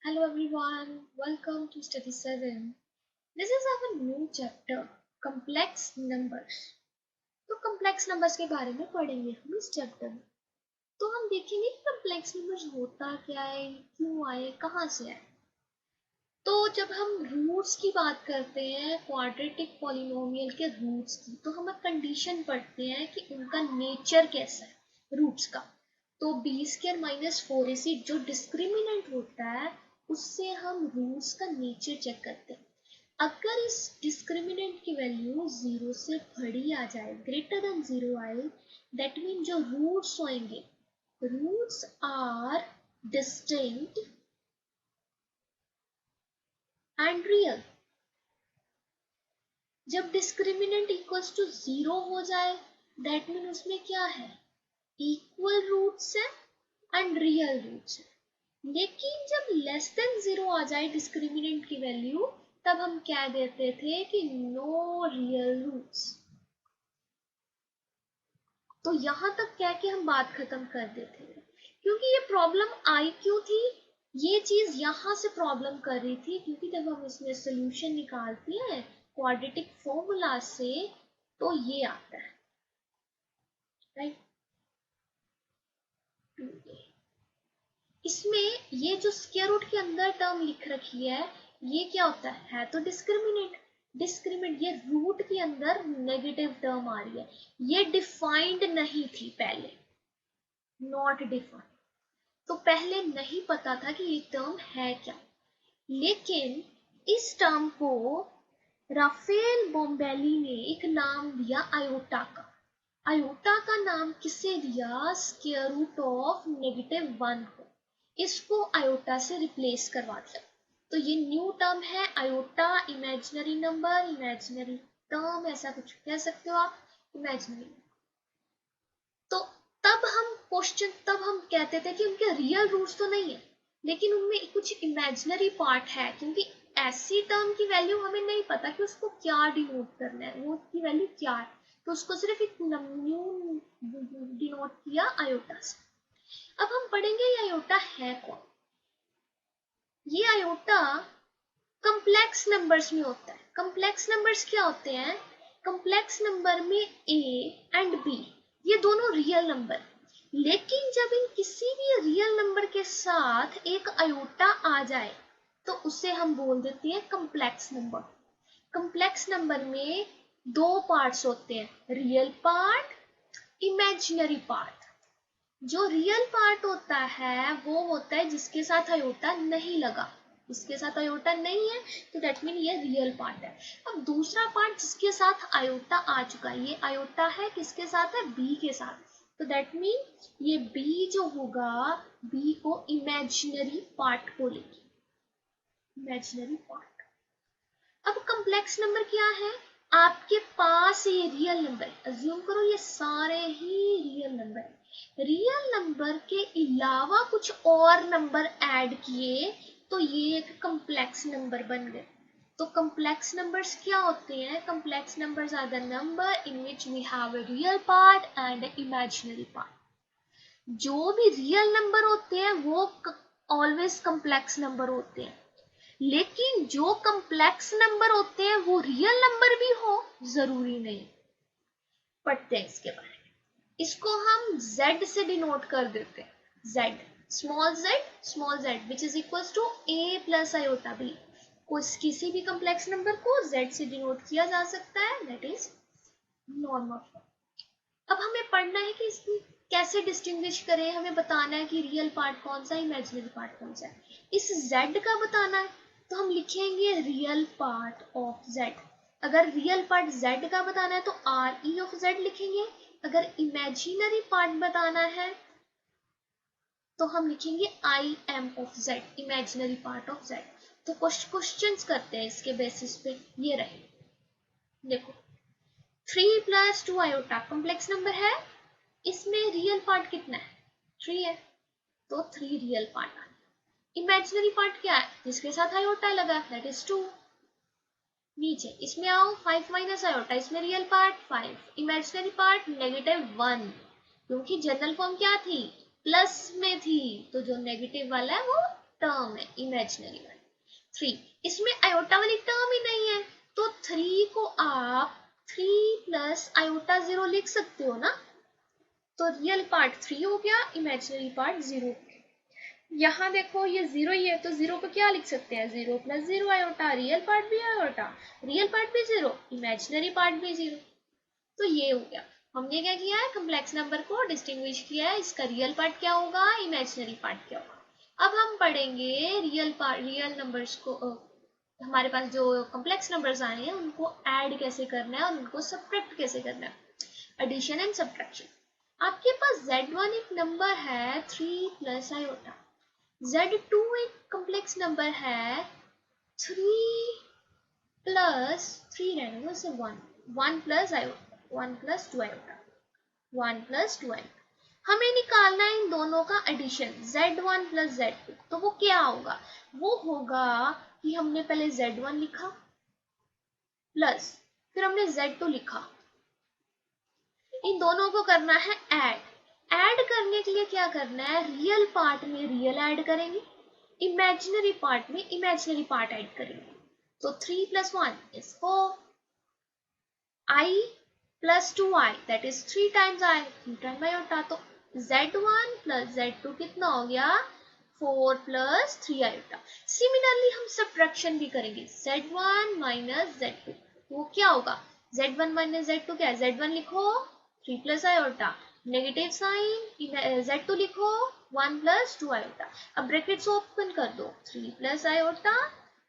Hello everyone, welcome to study 7. This is our new chapter, complex numbers. तो complex numbers के बारे में पढ़ेंगे हम इस चैप्टर में। तो हम देखेंगे कि complex numbers होता क्या है, क्यों आए, कहाँ से आए। तो जब हम रूट्स की बात करते हैं, क्वाड्रेटिक पॉलिनोमियल के रूट्स की, तो हम एक कंडीशन पढ़ते हैं कि उनका नेचर कैसा है रूट्स का। तो बी स्क्वायर माइनस 4ac जो डिस्क्रिमिनेंट होता है उससे हम रूट्स का नेचर चेक करते हैं। अगर इस डिस्क्रिमिनेंट की वैल्यू 0 से बड़ी आ जाए, ग्रेटर देन 0 आए, दैट मीन जो रूट्स होंगे, roots are distinct and real. जब डिस्क्रिमिनेंट इक्वल्स टू 0 हो जाए, दैट मीन उसमें क्या है, इक्वल रूट्स है एंड रियल रूट्स है। लेकिन जब लेस देन 0 आ जाए डिस्क्रिमिनेंट की वैल्यू, तब हम क्या देते थे कि नो रियल रूट्स। तो यहां तक कह के हम बात खत्म कर देते थे, क्योंकि ये प्रॉब्लम आई क्यों थी, ये चीज यहां से प्रॉब्लम कर रही थी, क्योंकि जब हम इसमें सोल्यूशन निकालते हैं क्वाड्रेटिक फॉर्मूला से, तो ये आता है, राइट। इसमें ये जो स्क्वायर रूट के अंदर टर्म लिख रखी है, ये क्या होता है तो डिस्क्रिमिनेंट। डिस्क्रिमिनेंट ये रूट के अंदर नेगेटिव टर्म आ रही है, ये डिफाइंड नहीं थी पहले, नॉट डिफाइंड। तो पहले नहीं पता था कि ये टर्म है क्या। लेकिन इस टर्म को राफेल बोम्बेली ने एक नाम दिया आयोटा का। आयोटा का नाम किससे दिया, स्क्वायर रूट ऑफ -1 को। इसको आयोटा से रिप्लेस करवा दिया। तो ये न्यू टर्म है iota, imaginary number, imaginary term, ऐसा कुछ कह सकते हो आप, इमेजिनरी। तो तब हम कहते थे कि उनके रियल रूट्स तो नहीं है, लेकिन उनमें कुछ इमेजिनरी पार्ट है, क्योंकि ऐसी टर्म की वैल्यू हमें नहीं पता कि उसको क्या डिनोट करना है, वो उसकी वैल्यू क्या है, तो उसको सिर्फ एक न्यू डिनोट किया आयोटा से। अब हम पढ़ेंगे ये आयोटा है कौन। ये आयोटा कंप्लेक्स नंबर्स में होता है। कंप्लेक्स नंबर्स क्या होते हैं, कंप्लेक्स नंबर में ए एंड बी ये दोनों रियल नंबर, लेकिन जब इन किसी भी रियल नंबर के साथ एक आयोटा आ जाए, तो उसे हम बोल देते हैं कंप्लेक्स नंबर। कंप्लेक्स नंबर में दो पार्ट्स होते हैं, रियल पार्ट, इमेजिनरी पार्ट। जो रियल पार्ट होता है वो होता है जिसके साथ आयोटा नहीं लगा, इसके साथ आयोटा नहीं है, तो दैट मीन ये रियल पार्ट है। अब दूसरा पार्ट जिसके साथ आयोटा आ चुका है, ये आयोटा है किसके साथ है, बी के साथ, तो दैट मीन ये बी जो होगा, बी को इमेजिनरी पार्ट को लेगी, इमेजिनरी पार्ट। अब कॉम्प्लेक्स नंबर क्या है, आपके पास ये रियल नंबर है, अज्यूम करो ये सारे ही रियल नंबर है, रियल नंबर के अलावा कुछ और नंबर ऐड किए तो ये एक कॉम्प्लेक्स नंबर बन गए। तो कॉम्प्लेक्स नंबर्स क्या होते हैं, complex numbers are the number in which we have a real part and imaginary part. जो भी रियल नंबर होते हैं वो ऑलवेज कॉम्प्लेक्स नंबर होते हैं, लेकिन जो कॉम्प्लेक्स नंबर होते हैं वो रियल नंबर भी हो जरूरी नहीं। पढ़ते हैं इसके बारे में। इसको हम z से डिनोट कर देते हैं, z small z which is equal to a plus iota b। किसी भी कॉम्प्लेक्स नंबर को z से डिनोट किया जा सकता है, दैट इज नॉर्मल फॉर्म। अब हमें पढ़ना है कि इसकी कैसे डिस्टिंग्विश करें, हमें बताना है कि रियल पार्ट कौन सा है, इमेजिनरी पार्ट कौन सा है। इस z का बताना है तो हम लिखेंगे रियल पार्ट ऑफ z। अगर रियल पार्ट z का बताना है तो आर ई ऑफ z लिखेंगे। अगर इमेजिनरी पार्ट बताना है तो हम लिखेंगे I am of z, imaginary part of z। तो क्वेश्चंस करते हैं इसके बेसिस पे। ये रहे, देखो 3 प्लस 2 आयोटा कॉम्प्लेक्स नंबर है, इसमें रियल पार्ट कितना है, 3 है, तो 3 रियल पार्ट आ गया। इमेजिनरी पार्ट क्या है, जिसके साथ आयोटा लगा, दैट इज 2। नीचे इसमें आओ, 5 माइनस आयोटा, इसमें रियल पार्ट 5, इमेजिनरी पार्ट -1, क्योंकि जनरल फॉर्म क्या थी, प्लस में थी, तो जो नेगेटिव वाला है वो टर्म है इमेजिनरी वाली 3, इसमें आयोटा वाली टर्म ही नहीं है, तो 3 को आप 3 प्लस आयोटा 0 लिख सकते हो ना, तो रियल पार्ट 3 हो गया, इमेजिनरी पार्ट 0। यहाँ देखो ये 0 ही है, तो 0 को क्या लिख सकते हैं, 0 प्लस 0 आयोटा, रियल पार्ट भी आयोटा, रियल पार्ट भी 0, इमेजिनरी पार्ट भी 0। तो ये हो गया, हमने क्या किया है, कम्प्लेक्स नंबर को डिस्टिंग्विश किया है, इसका रियल पार्ट क्या होगा, इमेजिनरी पार्ट क्या होगा। अब हम पढ़ेंगे रियल नंबर्स को, हमारे पास जो कॉम्प्लेक्स नंबर्स आए हैं उनको ऐड कैसे करना है और उनको सब्ट्रैक्ट कैसे करना है, एडिशन एंड सब्ट्रैक्शन। आपके पास z1 एक नंबर है 3 प्लस आयोटा, z2 एक कॉम्प्लेक्स नंबर है 3 प्लस 3 रहने दो, से 1 plus iota, 1 plus 2 iota, 1 plus 2 iota. हमें निकालना है इन दोनों का एडिशन, z1 प्लस z2, तो वो क्या होगा, वो होगा कि हमने पहले z1 लिखा प्लस फिर हमने z2 लिखा, इन दोनों को करना है ऐड करने के लिए क्या करना है, रियल पार्ट में रियल ऐड करेंगे, इमेजिनरी पार्ट में इमेजिनरी पार्ट ऐड करेंगे। तो 3 plus 1 is 4, i plus 2i that is 3 times i, 3 time iota, तो z1 प्लस z2 कितना हो गया, 4 प्लस 3 आयोटा। सिमिलरली हम सब्ट्रैक्शन भी करेंगे, z1 माइनस z2, वो क्या होगा, z1 माइनस z2 क्या है, z1 लिखो 3 plus iota, negative sign, z2 लिखो 1 प्लस 2 आयोटा। अब ब्रैकेट्स ओपन कर दो, 3 plus iota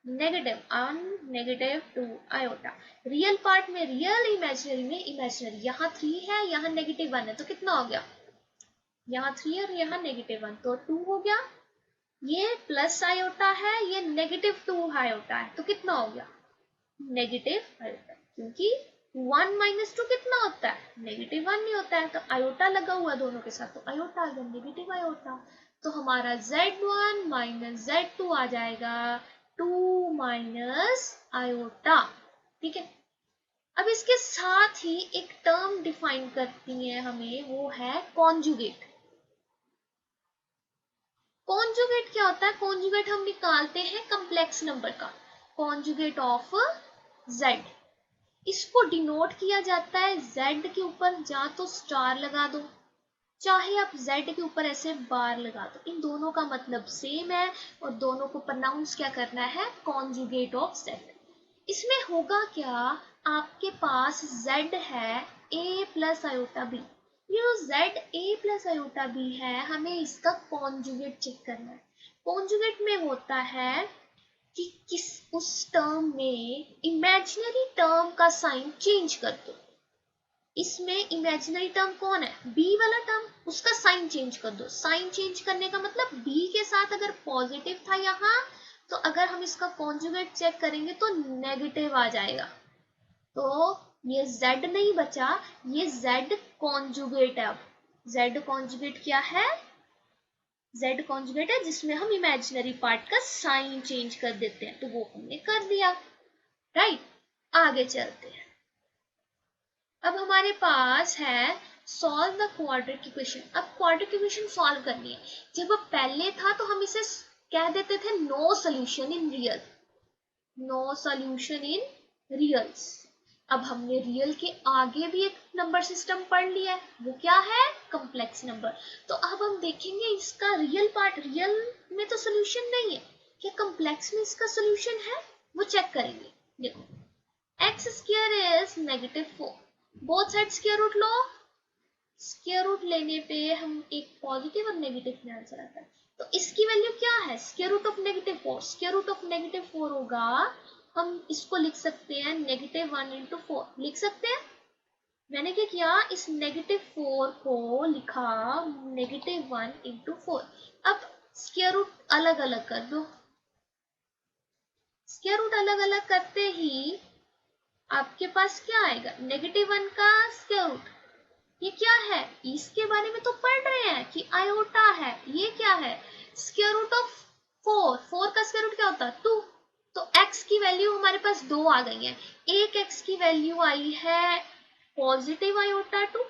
negative 1 negative 2 iota, real part में रियल, इमेजिनरी में इमेजिनरी, यहाँ 3 है यहाँ नेगेटिव 1 है, तो कितना हो गया, यहाँ 3 और यहाँ नेगेटिव 1, तो 2 हो गया। ये प्लस आयोटा है, ये नेगेटिव 2 आयोटा है, तो कितना हो गया, नेगेटिव आयोटा, क्योंकि 1 माइनस 2 कितना होता है, नेगेटिव 1 नहीं होता है, तो आयोटा लगा हुआ दोनों के साथ, तो आयोटा आ गया नेगेटिव आयोटा। तो हमारा z1 माइनस z2 आ जाएगा 2 माइनस आयोटा, ठीक है। अब इसके साथ ही एक टर्म डिफाइन करती है हमें, वो है कॉन्जुगेट। कॉन्जुगेट क्या होता है, कॉन्जुगेट हम निकालते हैं कॉम्प्लेक्स नंबर का, कॉन्जुगेट ऑफ z, इसको डिनोट किया जाता है z के ऊपर या तो स्टार लगा दो, चाहे आप z के ऊपर ऐसे बार लगा दो, इन दोनों का मतलब सेम है और दोनों को प्रोनाउंस क्या करना है, कॉन्जुगेट ऑफ z। इसमें होगा क्या, आपके पास z है a प्लस आयोटा b, ये जो z a plus iota b है, हमें इसका कॉन्जुगेट चेक करना है। कॉन्जुगेट में होता है कि किस उस टर्म में इमेजिनरी टर्म का साइन चेंज कर दो, इसमें इमेजिनरी टर्म कौन है, b वाला टर्म, उसका साइन चेंज कर दो। साइन चेंज करने का मतलब b के साथ अगर पॉजिटिव था यहाँ, तो अगर हम इसका कॉन्जुगेट चेक करेंगे तो नेगेटिव आ जाएगा, तो ये z नहीं बचा, ये z कॉन्जुगेट है। अब z कॉन्जुगेट क्या है, z कॉन्जुगेट है जिसमें हम इमेजिनरी पार्ट का साइन चेंज कर देते हैं, तो वो हमने कर दिया, राइट। आगे चलते हैं, अब हमारे पास है सॉल्व द क्वाड्रेटिक इक्वेशन। अब क्वाड्रेटिक इक्वेशन सॉल्व करनी है, जब अब पहले था तो हम इसे कह देते थे no solution in real, no solution in reals. अब हमने रियल के आगे भी एक नंबर सिस्टम पढ़ लिया है, वो क्या है, कॉम्प्लेक्स नंबर। तो अब हम देखेंगे इसका रियल पार्ट, रियल में तो सॉल्यूशन नहीं है, क्या कॉम्प्लेक्स में इसका सॉल्यूशन है, वो चेक करेंगे। देखो x square is -4, both side square root लो, स्क्वायर रूट लेने पे हम एक पॉजिटिव और नेगेटिव में आंसर आता है, तो इसकी वैल्यू क्या है, square root of -4, square root of -4 होगा, हम इसको लिख सकते हैं -1 इंटू 4, लिख सकते हैं। मैंने क्या किया, इस -4 को लिखा -1 इंटू 4। अब स्क्वायर रूट अलग अलग कर दो, स्क्वायर रूट अलग अलग करते ही आपके पास क्या आएगा, -1 का स्क्वायर रूट, ये क्या है, इसके बारे में तो पढ़ रहे हैं कि आयोटा है, ये क्या है, स्क्वायर रूट ऑफ 4, 4 का स्क्वायर रूट क्या होता है 2, तो x की वैल्यू हमारे पास 2 आ गई है, एक x की वैल्यू आई है पॉजिटिव आयोटा 2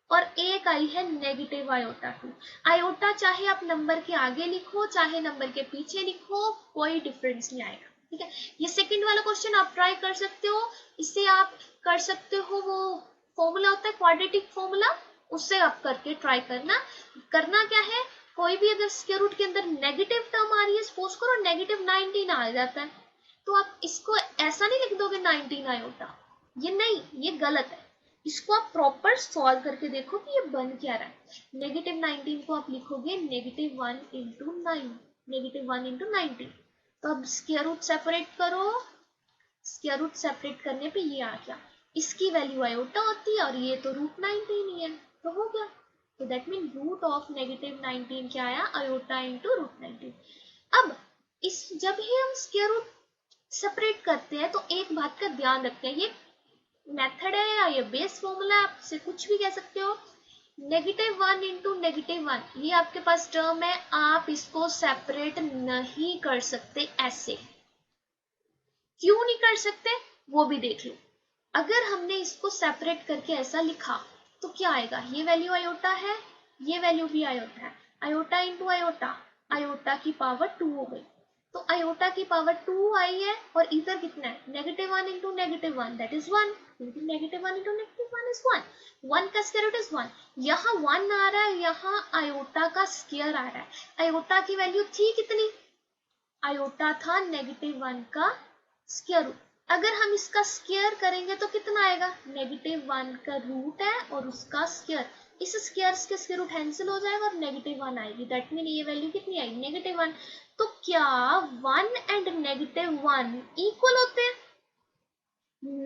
और एक आई है नेगेटिव आयोटा 2। आयोटा चाहे आप नंबर के आगे लिखो चाहे नंबर के पीछे लिखो, कोई डिफरेंस नहीं आएगा, ठीक है। ये सेकंड वाला क्वेश्चन आप ट्राई कर सकते हो, इससे आप कर सकते हो, वो फॉर्मूला होता है क्वाड्रेटिक फॉर्मूला, उससे आप करके ट्राई करना। करना क्या है, कोई भी अगर स्क्वायर रूट के अंदर नेगेटिव टर्म आ रही है, सपोज करो नेगेटिव 19 आ जाता है, तो आप इसको ऐसा नहीं लिख दोगे 19 आयोटा, ये नहीं, ये गलत है। इसको आप प्रॉपर सॉल्व करके देखो कि ये बन क्या रहा है। नेगेटिव 19 को आप लिखोगे नेगेटिव 1 इंटू 9, नेगेटिव 1 इंटू 19। तो अब स्क्वायर रूट सेपरेट करो, स्क्वायर रूट सेपरेट करने पे ये आ गया, इसकी वैल्यू आयोटा होती है और ये तो रूट 19 ही है, तो हो गया। तो that mean root of negative 19 क्या आया, आयोटा इंटू रूट 19। अब इस जब ही हम स्क्वायर रूट सेपरेट करते हैं तो एक बात का ध्यान रखते हैं, ये मेथड है या ये बेस फॉर्मूला, आप से कुछ भी कह सकते हो। नेगेटिव 1 इंटू नेगेटिव 1, ये आपके पास टर्म है, आप इसको सेपरेट नहीं कर सकते ऐसे। क्यों नहीं कर सकते वो भी देख लो। अगर हमने इसको सेपरेट करके ऐसा लिखा तो क्या आएगा, ये वैल्यू आयोटा है, ये वैल्यू भी आयोटा है, आयोटा इंटू आयोटा, आयोटा की पावर 2 हो गई। तो आयोटा की पावर 2 आई है और इधर कितना है, negative 1 into negative 1 that is 1, क्योंकि नेगेटिव 1 इंटू नेगेटिव 1 इज 1, 1 का स्क्वायर रूट इज 1। यहाँ 1 आ रहा है, यहाँ आयोटा का स्क्वायर आ रहा है। आयोटा की वैल्यू थी कितनी, आयोटा था नेगेटिव 1 का स्क्वायर रूट। अगर हम इसका स्क्वायर करेंगे तो कितना आएगा, नेगेटिव 1 का रूट है और उसका स्क्वायर, इस स्क्वायर के स्क्वायर रूट कैंसिल हो जाएगा और नेगेटिव 1 आएगी, दैट मीन ये वैल्यू कितनी आई, नेगेटिव 1। तो क्या 1 एंड नेगेटिव 1 इक्वल होते हैं,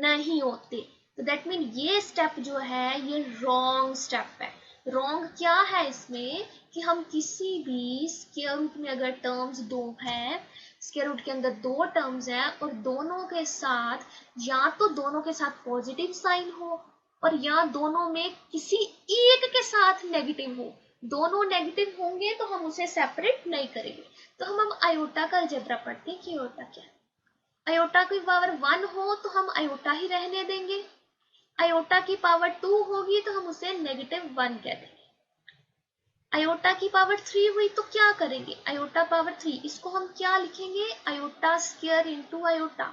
नहीं होते। तो दैट मीन ये स्टेप जो है ये रॉन्ग स्टेप है। रॉन्ग क्या है इसमें, कि हम किसी भी स्क्वायर रूट में अगर टर्म्स दो है, स्क्वायर रूट के अंदर दो टर्म्स हैं और दोनों के साथ या तो दोनों के साथ पॉजिटिव साइन हो और या दोनों में किसी एक के साथ नेगेटिव हो, दोनों नेगेटिव होंगे तो हम उसे सेपरेट नहीं करेंगे। तो हम अब आयोटा का अलजेब्रा पढ़ते हैं कि आयोटा क्या है। आयोटा की पावर 1 हो तो हम आयोटा ही रहने देंगे, आयोटा की पावर 2 होगी तो हम उसे नेगेटिव 1 कह देंगे। आयोटा की पावर 3 हुई तो क्या करेंगे, आयोटा पावर 3, इसको हम क्या लिखेंगे, आयोटा स्क्वायर इंटू आयोटा,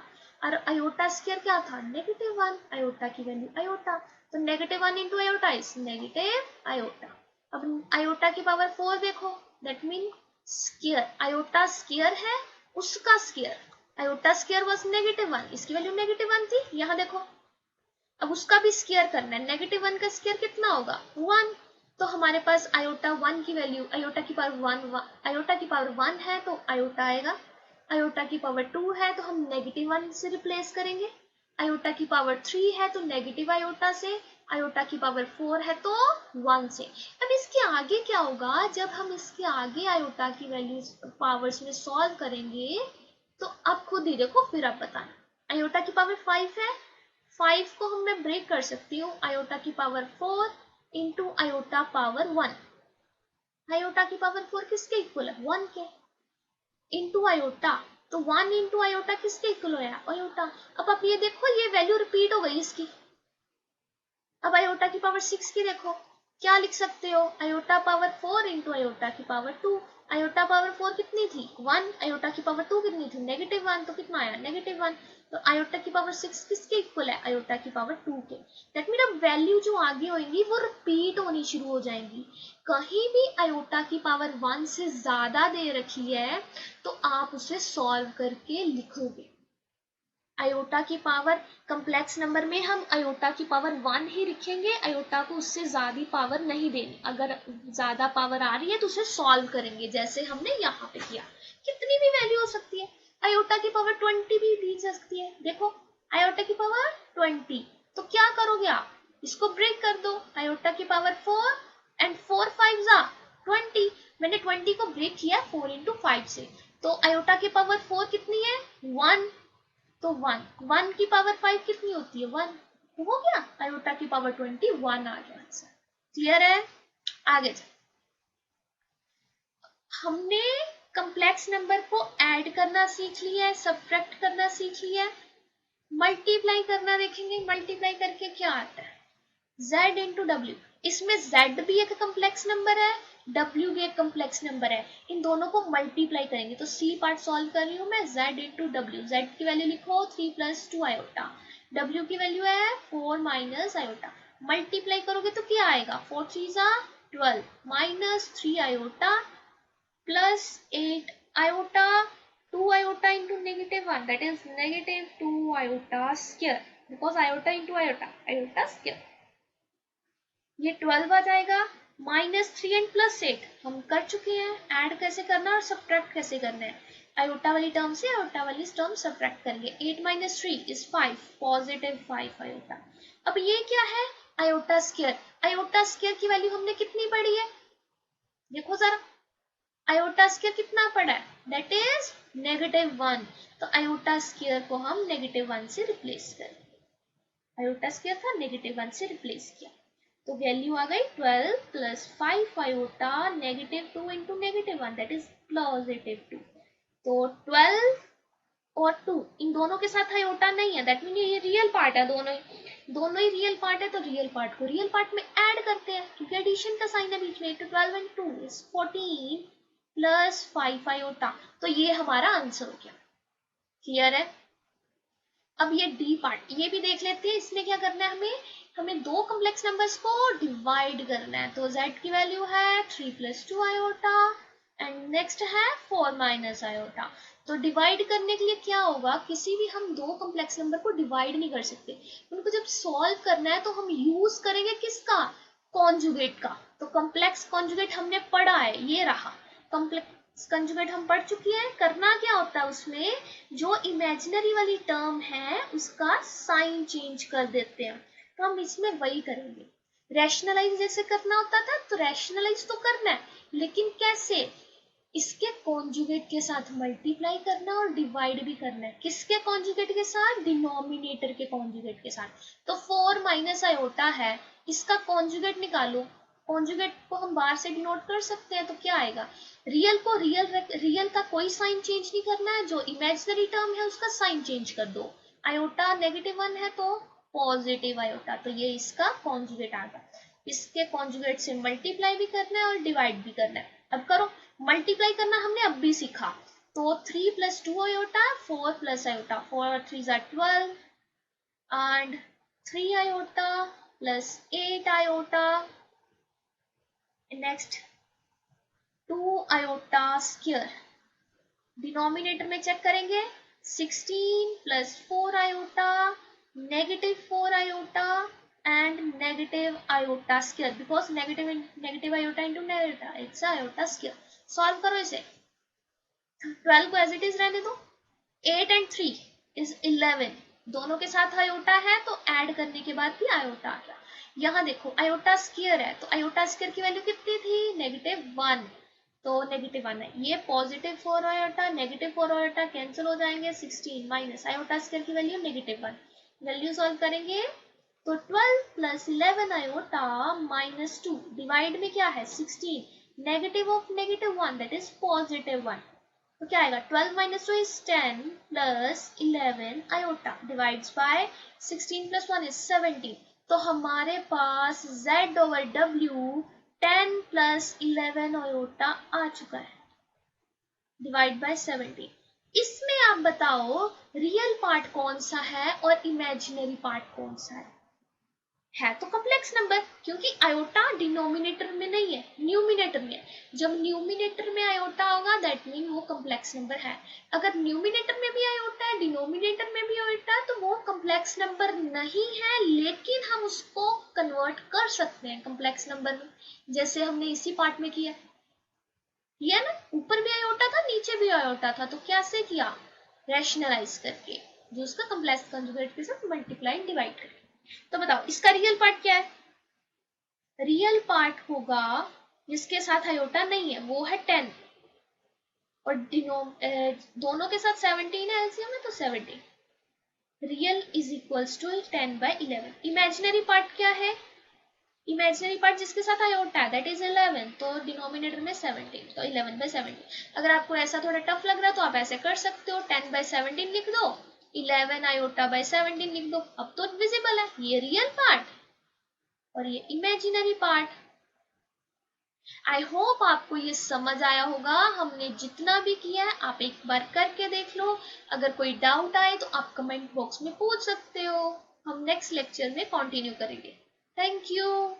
और आयोटा स्क्वायर क्या था, नेगेटिव 1, आयोटा की वैल्यू आयोटा, तो negative 1 into iota is negative iota. अब आयोटा की पावर 4 देखो, that mean square, iota square है उसका square, iota square was negative 1, इसकी वैल्यू नेगेटिव 1 थी, यहाँ देखो। अब उसका भी स्क्वायर करना है, नेगेटिव 1 का स्क्वायर कितना होगा, 1। तो हमारे पास आयोटा 1 की वैल्यू, आयोटा की पावर 1, आयोटा की पावर 1 है तो आयोटा आएगा, आयोटा की पावर 2 है तो हम नेगेटिव 1 से रिप्लेस करेंगे, आयोटा की पावर 3 है तो नेगेटिव आयोटा से, आयोटा की पावर 4 है तो 1 से। अब इसके आगे क्या होगा, जब हम इसके आगे आयोटा की वैल्यू पावर्स में सॉल्व करेंगे तो आप खुद ही देखो, फिर आप बताना। आयोटा की पावर 5 है, 5 को हम मैं ब्रेक कर सकती हूँ, आयोटा की power 4 into iota power 1, iota की पावर 4 किसके इक्वल है, 1 के, इंटू आयोटा, तो 1 इंटू आयोटा किसके इक्वल होया, आयोटा। अब आप ये देखो ये वैल्यू रिपीट हो गई इसकी। अब आयोटा की पावर 6 की देखो, क्या लिख सकते हो, आयोटा पावर 4 इंटू आयोटा की पावर 2, आयोटा पावर 4 कितनी थी 1, आयोटा की पावर 2 कितनी थी नेगेटिव 1, तो कितना आया नेगेटिव 1। तो आयोटा की पावर 6 किसके इक्वल है, आयोटा की पावर 2 के। दैट मीन अब वैल्यू जो आगे होंगी वो रिपीट होनी शुरू हो जाएंगी। कहीं भी आयोटा की पावर 1 से ज्यादा दे रखी है तो आप उसे सॉल्व करके लिखोगे। आयोटा की पावर कम्प्लेक्स नंबर में हम आयोटा की पावर 1 ही लिखेंगे, आयोटा को उससे ज्यादा पावर नहीं देनी, अगर ज्यादा पावर आ रही है तो उसे सॉल्व करेंगे जैसे हमने यहाँ पे किया। कितनी भी वैल्यू हो सकती है, आयोटा की पावर 20 भी दी जा सकती है, देखो आयोटा की पावर 20, तो क्या करोगे आप, इसको ब्रेक कर दो, आयोटा की पावर 4 एंड 4 5 जा 20, मैंने 20 को ब्रेक किया 4 इंटू 5 से, तो आयोटा की पावर 4 कितनी है 1, तो 1 की पावर 5 कितनी होती है 1, हो गया, आयोटा की पावर 21 आ गया आंसर। क्लियर है, आगे हमने कम्प्लेक्स नंबर को ऐड करना सीख लिया है, सब्ट्रैक्ट करना सीख लिया है, मल्टीप्लाई करना देखेंगे, मल्टीप्लाई करके क्या आता है z इंटू डब्ल्यू। इसमें z भी एक कम्प्लेक्स नंबर है, w भी एक कम्प्लेक्स नंबर है, इन दोनों को मल्टीप्लाई करेंगे तो c पार्ट सॉल्व कर रही हूँ मैं, z इंटू डब्ल्यू, z की वैल्यू लिखो 3 + 2 आयोटा, w की वैल्यू है 4 - आयोटा, मल्टीप्लाई करोगे तो क्या आएगा, 4 3 12 -3 iota plus 8 iota, 2 iota into -1, that is -2 iota square, because iota into iota square, ये 12 आ जाएगा, -3 एंड +8 हम कर चुके हैं, ऐड कैसे करना और सब्ट्रैक्ट कैसे करना है, आयोटा वाली टर्म से आयोटा वाली टर्म सब्ट्रैक्ट करेंगे, 8 - 3 is 5, +5 आयोटा। अब ये क्या है, आयोटा स्क्वायर की वैल्यू हमने कितनी पढ़ी है, देखो जरा, आयोटा स्क्वायर कितना पड़ा है, दैट इज -1, तो आयोटा स्क्वायर को हम -1 से रिप्लेस करें, आयोटा स्क्वायर था -1 से रिप्लेस किया, तो वैल्यू आ गई 12 + 5 आयोटा -2 इंटू -1, दैट इज +2, तो 12 और 2 इन दोनों के साथ आयोटा नहीं है, दैट मीन ये रियल पार्ट है, दोनों ही रियल पार्ट है, तो रियल पार्ट को रियल पार्ट में ऐड करते हैं क्योंकि एडिशन का साइन है बीच में, तो 12 एंड 2 इज 14 + 5 आयोटा, तो ये हमारा आंसर हो गया, क्लियर है। अब ये डी पार्ट ये भी देख लेते हैं, इसमें क्या करना है, हमें दो कॉम्प्लेक्स नंबर्स को डिवाइड करना है, तो z की वैल्यू है 3 + 2 आयोटा एंड नेक्स्ट है 4 - आयोटा, तो डिवाइड करने के लिए क्या होगा, किसी भी हम दो कॉम्प्लेक्स नंबर को डिवाइड नहीं कर सकते, उनको जब सॉल्व करना है तो हम यूज करेंगे किसका, कॉन्जुगेट का, तो कॉम्प्लेक्स कॉन्जुगेट हमने पढ़ा है, ये रहा कॉम्प्लेक्स कंजुगेट हम पढ़ चुकी हैं, करना क्या होता है उसमें, जो इमेजिनरी वाली टर्म है उसका साइन चेंज कर देते हैं, तो हम इसमें वही करेंगे, रैशनलाइज जैसे करना होता था, तो रैशनलाइज तो करना है, लेकिन कैसे, इसके कॉन्जुगेट के साथ मल्टीप्लाई करना और डिवाइड भी करना है, किसके कॉन्जुगेट के साथ, डिनोमिनेटर के कॉन्जुगेट के साथ, तो 4 - आयोटा है, इसका कॉन्जुगेट निकालो, कॉन्जुगेट को हम बाहर से डिनोट कर सकते हैं, तो क्या आएगा, रियल को रियल का कोई साइन चेंज नहीं करना है, जो इमेजिनरी टर्म है उसका साइन चेंज कर दो, आयोटा -1 है तो पॉजिटिव आयोटा, तो ये इसका कॉन्जुगेट आ गया, इसके कॉन्जुगेट से मल्टीप्लाई भी करना है और डिवाइड भी करना है, अब करो, मल्टीप्लाई करना हमने अब भी सीखा, तो 3 + 2 आयोटा 4 + आयोटा, 4 और 3 = 12 and 3 iota plus 8 iota, next 2 iota square, denominator में चेक करेंगे, 16 + 4 iota -4 iota and negative iota square, because negative iota into negative it's iota square, solve करो इसे, 12 को एज इट इज रहने दो, 8 एंड 3 इज 11, दोनों के साथ आयोटा है तो ऐड करने के बाद भी आयोटा आ गया, यहाँ देखो आयोटा स्क्वायर है, तो आयोटा स्क्वायर की वैल्यू कितनी थी, -1, तो -1 है, ये +4 आयोटा -4 आयोटा कैंसिल हो जाएंगे, 16 माइनस आयोटा स्क्वायर की वैल्यू -1, वैल्यू सॉल्व करेंगे तो 12 + 11 आयोटा -2, डिवाइड में क्या है 16, नेगेटिव ऑफ -1 दैट इज +1, तो क्या आएगा 12 - 2 is 10 plus 11 iota divides by 16 plus 1 is 17, तो हमारे पास z/w 10 plus 11 iota आ चुका है, डिवाइड बाय 17, इसमें आप बताओ रियल पार्ट कौन सा है और इमेजिनरी पार्ट कौन सा है तो कॉम्प्लेक्स नंबर, क्योंकि आयोटा डिनोमिनेटर में नहीं है, न्यूमिनेटर में है, जब न्यूमिनेटर में आयोटा होगा दैट मीन वो कॉम्प्लेक्स नंबर है, अगर न्यूमिनेटर में भी आयोटा है डिनोमिनेटर में भी आयोटा है तो वो कॉम्प्लेक्स नंबर नहीं है, लेकिन हम उसको कन्वर्ट कर सकते हैं कॉम्प्लेक्स नंबर में, जैसे हमने इसी पार्ट में किया ना, ऊपर भी आयोटा था नीचे भी आयोटा था, तो कैसे किया, रैशनलाइज करके, जो उसका कॉम्प्लेक्स कंजुगेट के साथ मल्टीप्लाई डिवाइड करके, तो बताओ इसका रियल पार्ट क्या है, रियल पार्ट होगा जिसके साथ आयोटा नहीं है वो है 10 और दोनों के साथ 17 है एलसीएम में, तो 17, real is equals to 10/11, imaginary part क्या है, इमेजिनरी पार्ट जिसके साथ आयोटा है दैट इज 11, तो डिनोमिनेटर में 17, तो 11/17, अगर आपको ऐसा थोड़ा टफ लग रहा है तो आप ऐसे कर सकते हो, 10/17 लिख दो, 11 आयोटा/17 लिख दो, अब तो विजिबल है ये रियल पार्ट, और ये इमेजिनरी पार्ट। आई होप आपको ये समझ आया होगा। हमने जितना भी किया है आप एक बार करके देख लो। अगर कोई डाउट आए तो आप कमेंट बॉक्स में पूछ सकते हो। हम नेक्स्ट लेक्चर में कंटिन्यू करेंगे। Thank you.